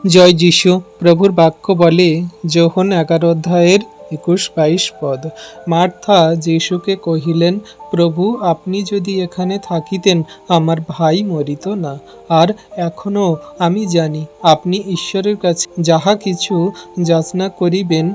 জয় যিশু। প্রভুর বাক্য বলে যোহন 11 অধ্যায়ের 21-22 পদ, মার্থা যিশুকে কহিলেন, প্রভু, আপনি যদি এখানে থাকিতেন আমার ভাই মরিত না। আর এখনও আমি জানি আপনি ঈশ্বরের কাছে যাহা কিছু যাচনা করিবেন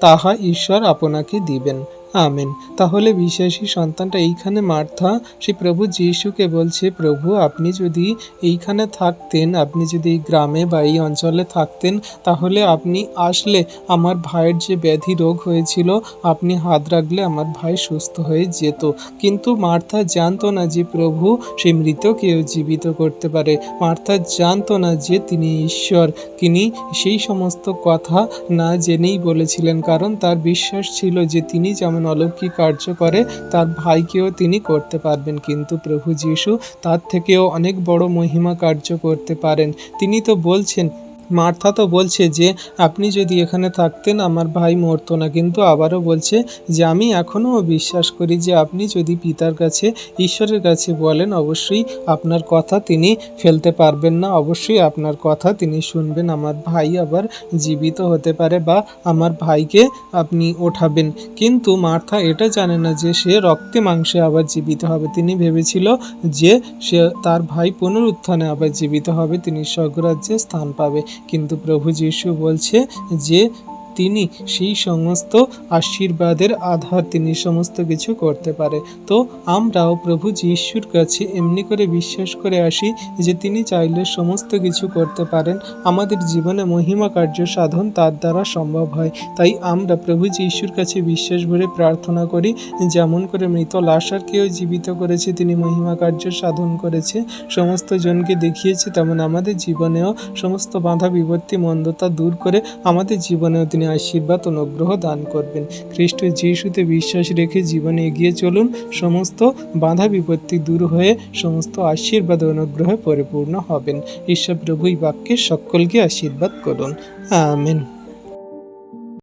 তাহা ঈশ্বর আপনাকে দিবেন। আমেন। তাহলে বিশ্বাসী সন্তানটা এইখানে মার্থা সেই প্রভু যিশুকে বলছে, প্রভু, আপনি যদি এইখানে থাকতেন, আপনি যদি এই গ্রামে বা এই অঞ্চলে থাকতেন, তাহলে আপনি আসলে আমার ভাইয়ের যে ব্যাধি রোগ হয়েছিল, আপনি হাত রাখলে আমার ভাই সুস্থ হয়ে যেত। কিন্তু মার্থা জানতো না যে প্রভু সেই মৃতকেও জীবিত করতে পারে। মার্থা জানতো না যে তিনি ঈশ্বর। তিনি সেই সমস্ত কথা না জেনেই বলেছিলেন, কারণ তার বিশ্বাস ছিল যে তিনি যেমন অলৌকিক কার্য করে তার ভাইকেও তিনি করতে পারবেন। কিন্তু প্রভু যীশু তার থেকেও অনেক বড় মহিমা কার্য করতে পারেন। তিনি তো বলছেন, মার্থা তো বলছে যে আপনি যদি এখানে থাকতেন আমার ভাই মরতো না, কিন্তু আবারও বলছে যে আমি এখনও বিশ্বাস করি যে আপনি যদি পিতার কাছে, ঈশ্বরের কাছে বলেন, অবশ্যই আপনার কথা তিনি ফেলতে পারবেন না, অবশ্যই আপনার কথা তিনি শুনবেন। আমার ভাই আবার জীবিত হতে পারে বা আমার ভাইকে আপনি ওঠাবেন। কিন্তু মার্থা এটা জানে না যে সে রক্তে মাংসে আবার জীবিত হবে। তিনি ভেবেছিল যে সে তার ভাই পুনরুত্থানে আবার জীবিত হবে, তিনি স্বর্গরাজ্যে স্থান পাবে। কিন্তু প্রভু যীশু বলছে যে তিনি সেই সমস্ত আশীর্বাদের আধার, তিনি সমস্ত কিছু করতে পারে। তো আমরাও প্রভু যীশুর কাছে এমনি করে বিশ্বাস করে আসি যে তিনি চাইলে সমস্ত কিছু করতে পারেন। আমাদের জীবনে মহিমা কার্য সাধন তার দ্বারা সম্ভব হয়। তাই আমরা প্রভু যীশুর কাছে বিশ্বাস ভরে প্রার্থনা করি, যেমন করে মৃত লাসারকেও জীবিত করেছে, তিনি মহিমা কার্য সাধন করেছে, সমস্ত জনকে দেখিয়েছে, তেমন আমাদের জীবনেও সমস্ত বাধা বিপত্তি মন্দতা দূর করে আমাদের জীবনেও তিনি আশীর্বাদ অনুগ্রহ দান করবেন। খ্রিস্ট যিশুতে বিশ্বাস রেখে জীবনে এগিয়ে চলুন, সমস্ত বাধা বিপত্তি দূর হয়ে সমস্ত আশীর্বাদ অনুগ্রহে পরিপূর্ণ হবেন। ঈশ্বর প্রভু এই বাক্যে সকলকে আশীর্বাদ করুন। আমেন।